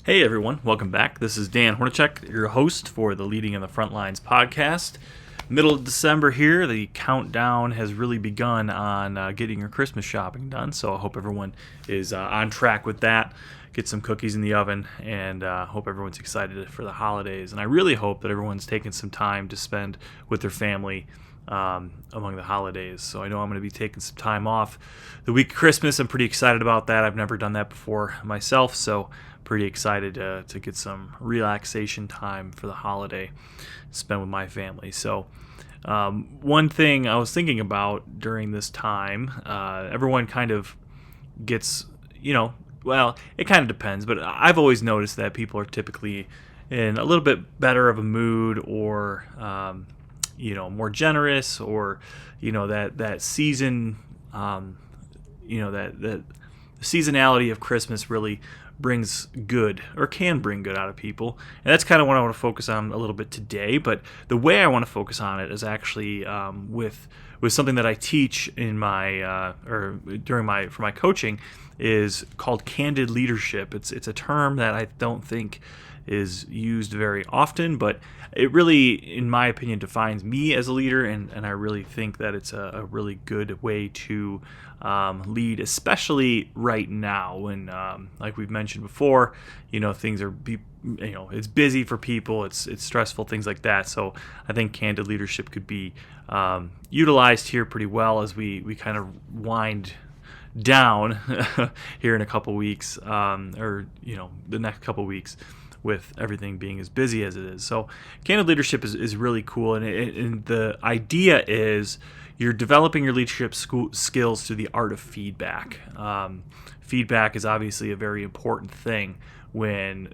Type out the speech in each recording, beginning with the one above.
Hey everyone, welcome back. This is Dan Hornacek, your host for the Leading in the Frontlines podcast. Middle of December here, the countdown has really begun on getting your Christmas shopping done, so I hope everyone is on track with that. Get some cookies in the oven, and hope everyone's excited for the holidays. And I really hope that everyone's taking some time to spend with their family among the holidays. So I know I'm going to be taking some time off the week of Christmas. I'm pretty excited about that. I've never done that before myself, so pretty excited to get some relaxation time for the holiday, spend with my family. So one thing I was thinking about during this time, everyone kind of gets, well, it kind of depends, but I've always noticed that people are typically in a little bit better of a mood, or more generous, or that season, that the seasonality of Christmas really brings good, or can bring good out of people. And that's kind of what I want to focus on a little bit today. But the way I want to focus on it is actually with something that I teach in my for my coaching, is called Candid leadership. It's a term that I don't think is used very often, but it really, in my opinion, defines me as a leader, and I really think that it's a really good way to lead, especially right now when, like we've mentioned before, things are, it's busy for people, it's stressful, things like that. So I think candid leadership could be utilized here pretty well as we kind of wind down here in a couple weeks, or the next couple weeks, with everything being as busy as it is. So candid leadership is really cool, and the idea is you're developing your leadership skills through the art of feedback. Feedback is obviously a very important thing when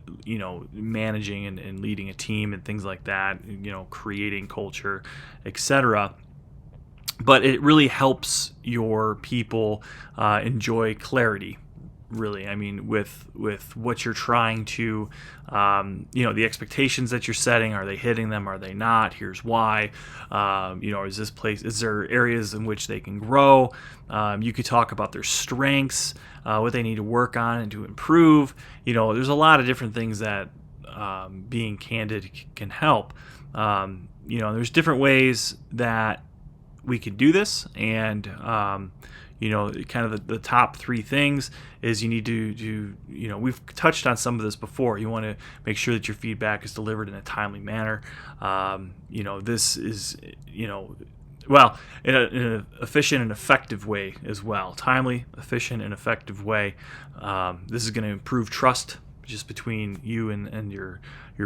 managing and leading a team and things like that, creating culture, etc. But it really helps your people enjoy clarity. Really, I mean, with what you're trying to, the expectations that you're setting, are they hitting them? Are they not? Here's why. Is there areas in which they can grow? You could talk about their strengths, what they need to work on and to improve. There's a lot of different things that being candid can help. There's different ways that we could do this, and kind of the top three things is you need to we've touched on some of this before. You want to make sure that your feedback is delivered in a timely manner. This is, in an efficient and effective way as well. Timely, efficient, and effective way. This is going to improve trust just between you and your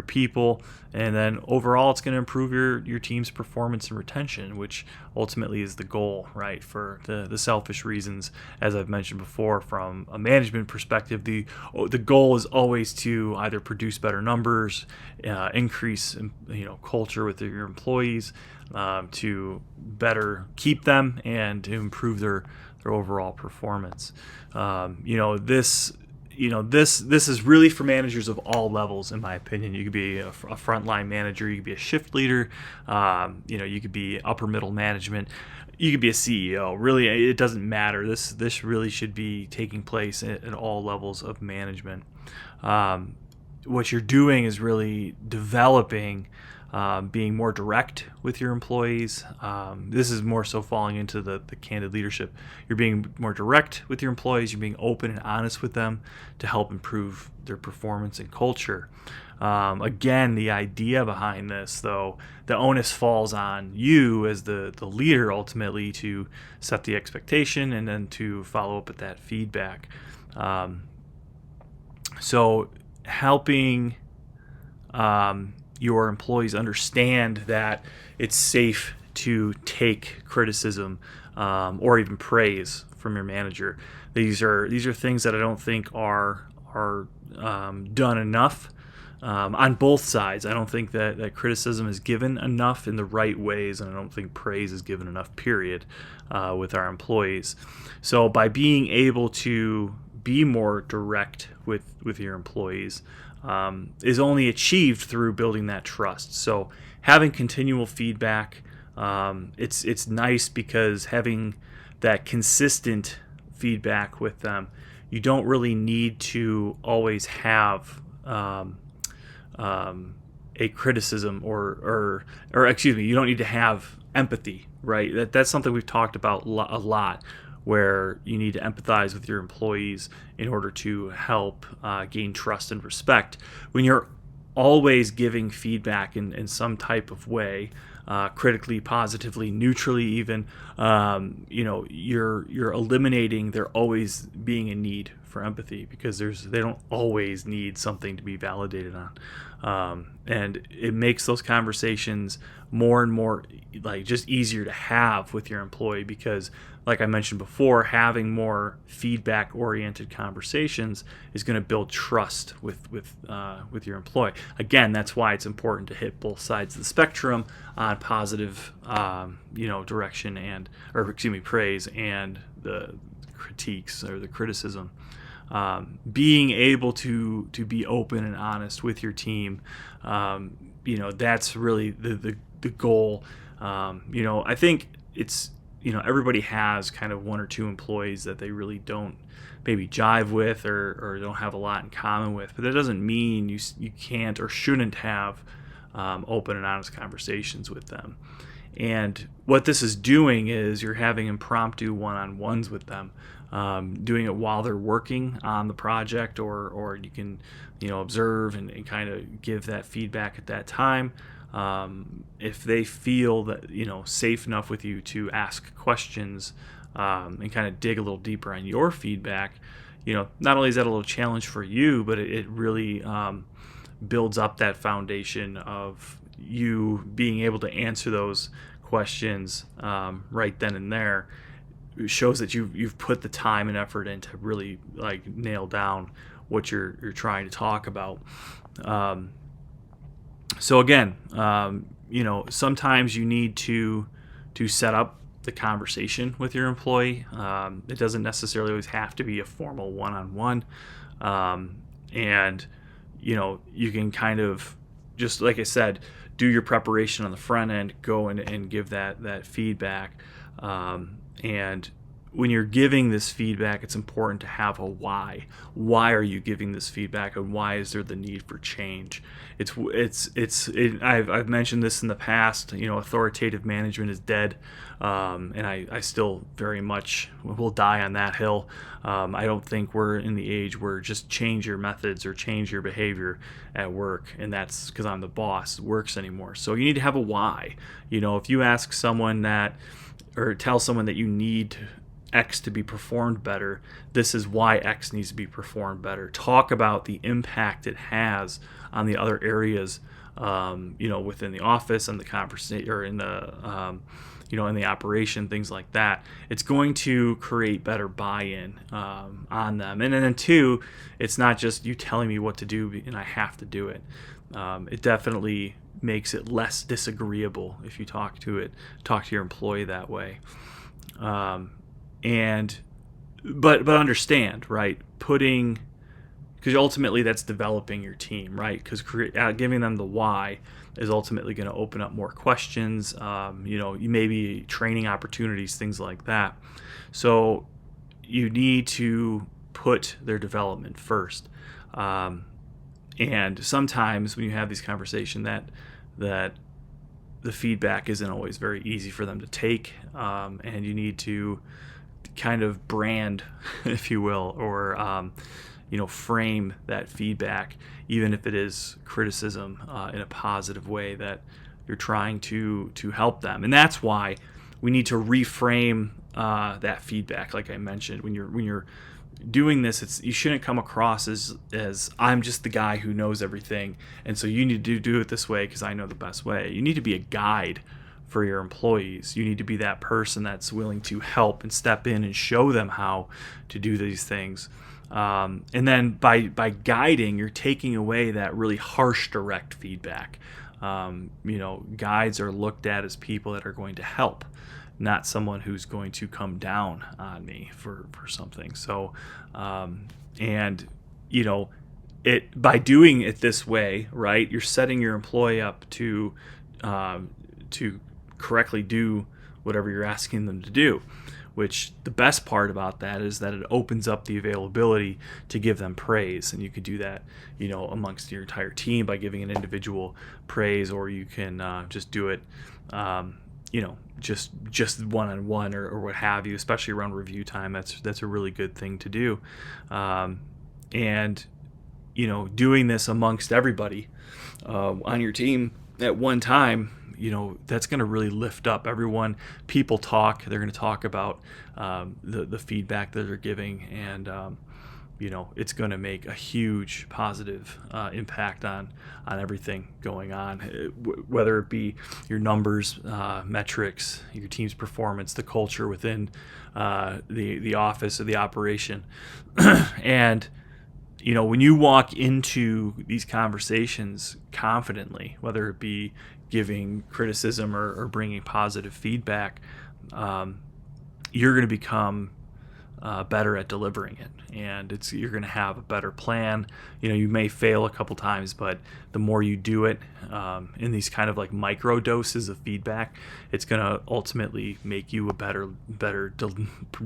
people, and then overall it's going to improve your team's performance and retention, which ultimately is the goal, right? For the selfish reasons, as I've mentioned before, from a management perspective, the goal is always to either produce better numbers, increase culture with your employees, to better keep them, and to improve their overall performance. This is really for managers of all levels, in my opinion. You could be a frontline manager, you could be a shift leader, you could be upper middle management, you could be a CEO. Really, it doesn't matter. This really should be taking place at all levels of management. What you're doing is really developing, being more direct with your employees. This is more so falling into the candid leadership. You're being more direct with your employees. You're being open and honest with them to help improve their performance and culture. Again, the idea behind this, though, the onus falls on you as the leader ultimately to set the expectation and then to follow up with that feedback. So helping your employees understand that it's safe to take criticism or even praise from your manager. These are things that I don't think are done enough on both sides. I don't think that criticism is given enough in the right ways, and I don't think praise is given enough, period, with our employees. So by being able to be more direct with your employees, is only achieved through building that trust. So having continual feedback, it's nice because having that consistent feedback with them, you don't really need to always have a criticism or excuse me, you don't need to have empathy, right? That's something we've talked about a lot, where you need to empathize with your employees in order to help gain trust and respect. When you're always giving feedback in some type of way, critically, positively, neutrally, even, you're eliminating there always being a need for empathy, because they don't always need something to be validated on, and it makes those conversations more and more like just easier to have with your employee, because like I mentioned before, having more feedback oriented conversations is going to build trust with your employee. Again, that's why it's important to hit both sides of the spectrum on positive direction praise, and the critiques or the criticism. Being able to be open and honest with your team, that's really the goal. I think it's, everybody has kind of one or two employees that they really don't maybe jive with or don't have a lot in common with, but that doesn't mean you can't or shouldn't have open and honest conversations with them. And what this is doing is you're having impromptu one-on-ones with them, doing it while they're working on the project, or you can observe and kind of give that feedback at that time. If they feel that safe enough with you to ask questions and kind of dig a little deeper on your feedback, not only is that a little challenge for you, but it really builds up that foundation of you being able to answer those questions right then and there. It shows that you've put the time and effort in to really like nail down what you're trying to talk about. So again, sometimes you need to set up the conversation with your employee. It doesn't necessarily always have to be a formal one-on-one, and you can kind of, just like I said, do your preparation on the front end, go and give that feedback. And when you're giving this feedback, it's important to have a why. Why are you giving this feedback, and why is there the need for change? I've mentioned this in the past. Authoritative management is dead, and I still very much will die on that hill. I don't think we're in the age where just change your methods or change your behavior at work, and that's because I'm the boss, works anymore. So you need to have a why. If you ask someone that, or tell someone that you need X to be performed better, this is why X needs to be performed better. Talk about the impact it has on the other areas, within the office and the conversation, or in the, in the operation, things like that. It's going to create better buy-in on them. And then two, it's not just you telling me what to do and I have to do it. It definitely makes it less disagreeable if you talk to your employee that way. But understand, right? Because ultimately that's developing your team, right? Because giving them the why is ultimately going to open up more questions. You may be training opportunities, things like that. So you need to put their development first. And sometimes when you have these conversations, that the feedback isn't always very easy for them to take, and you need to kind of brand, if you will, or frame that feedback, even if it is criticism, in a positive way that you're trying to help them. And that's why we need to reframe that feedback. Like I mentioned, when you're doing this, you shouldn't come across as I'm just the guy who knows everything, and so you need to do it this way because I know the best way. You need to be a guide for your employees. You need to be that person that's willing to help and step in and show them how to do these things. And then by guiding, you're taking away that really harsh, direct feedback. Guides are looked at as people that are going to help, not someone who's going to come down on me for something. So, by doing it this way, right, you're setting your employee up to correctly do whatever you're asking them to do. which the best part about that is that it opens up the availability to give them praise. And you could do that, amongst your entire team by giving an individual praise, or you can just do it, just one-on-one or what have you, especially around review time. That's a really good thing to do. And doing this amongst everybody on your team at one time, that's going to really lift up everyone. People talk. They're going to talk about the feedback that they're giving, and it's going to make a huge positive impact on everything going on, whether it be your numbers, metrics, your team's performance, the culture within the office or the operation. And when you walk into these conversations confidently, whether it be giving criticism or bringing positive feedback, you're going to become better at delivering it, and you're going to have a better plan. You may fail a couple times, but the more you do it in these kind of like micro doses of feedback, it's going to ultimately make you a better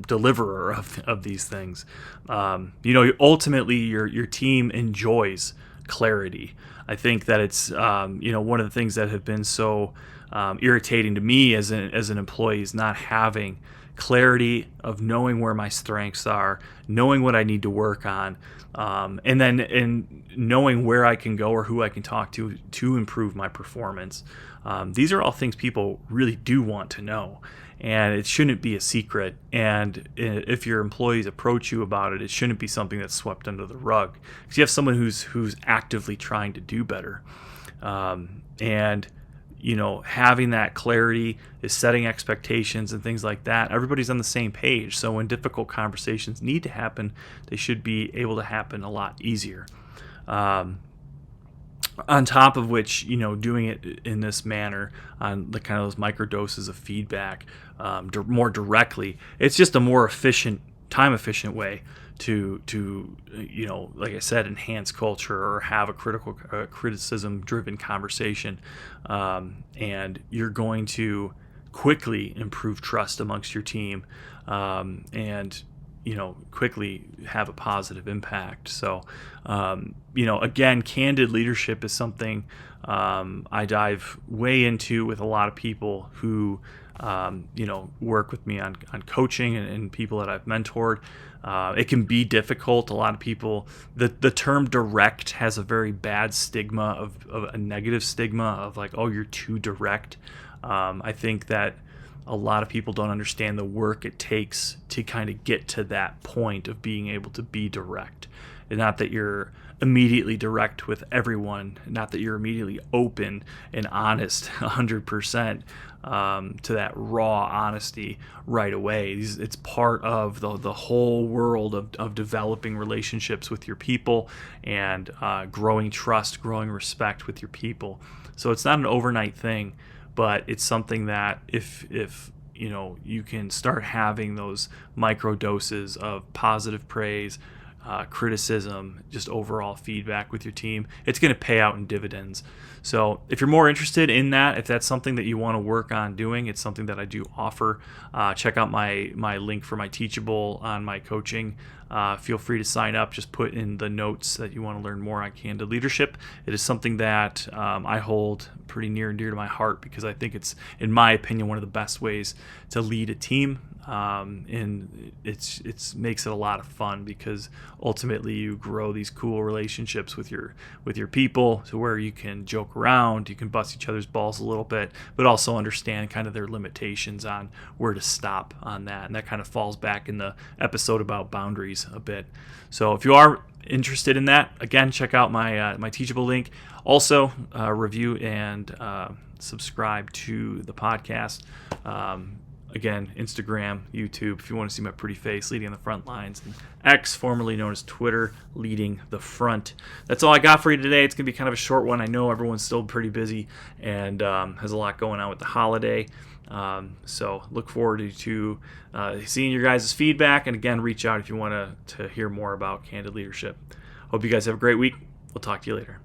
deliverer of these things. Ultimately your team enjoys clarity. I think that it's one of the things that have been so irritating to me as an employee is not having clarity of knowing where my strengths are, knowing what I need to work on, and knowing where I can go or who I can talk to improve my performance. These are all things people really do want to know, and it shouldn't be a secret. And if your employees approach you about it, it shouldn't be something that's swept under the rug, because you have someone who's actively trying to do better. And having that clarity is setting expectations and things like that. Everybody's on the same page. So when difficult conversations need to happen, they should be able to happen a lot easier. On top of which, doing it in this manner on the kind of those micro doses of feedback more directly, it's just a more time efficient way to like I said, enhance culture or have a criticism driven conversation, and you're going to quickly improve trust amongst your team, and quickly have a positive impact. So again, candid leadership is something I dive way into with a lot of people who work with me on coaching and people that I've mentored. It can be difficult. A lot of people, the term direct has a very bad stigma of a negative stigma of like, oh, you're too direct. I think that a lot of people don't understand the work it takes to kind of get to that point of being able to be direct. And not that you're immediately direct with everyone, not that you're immediately open and honest 100%. To that raw honesty right away. It's part of the whole world of developing relationships with your people and growing trust, growing respect with your people. So it's not an overnight thing, but it's something that if you can start having those micro doses of positive praise, criticism, just overall feedback with your team, it's going to pay out in dividends. So if you're more interested in that, if that's something that you want to work on doing, it's something that I do offer. Check out my link for my Teachable on my coaching. Feel free to sign up. Just put in the notes that you want to learn more on Candid Leadership. It is something that I hold pretty near and dear to my heart, because I think it's, in my opinion, one of the best ways to lead a team. And it makes it a lot of fun, because ultimately you grow these cool relationships with your people, to where you can joke around, you can bust each other's balls a little bit, but also understand kind of their limitations on where to stop on that. And that kind of falls back in the episode about boundaries a bit. So if you are interested in that, again, check out my Teachable link. Also, review and subscribe to the podcast. Again, Instagram, YouTube, if you want to see my pretty face leading on the front lines, and X, formerly known as Twitter, leading the front. That's all I got for you today. It's going to be kind of a short one. I know everyone's still pretty busy and has a lot going on with the holiday. So look forward to seeing your guys' feedback. And again, reach out if you want to hear more about Candid Leadership. Hope you guys have a great week. We'll talk to you later.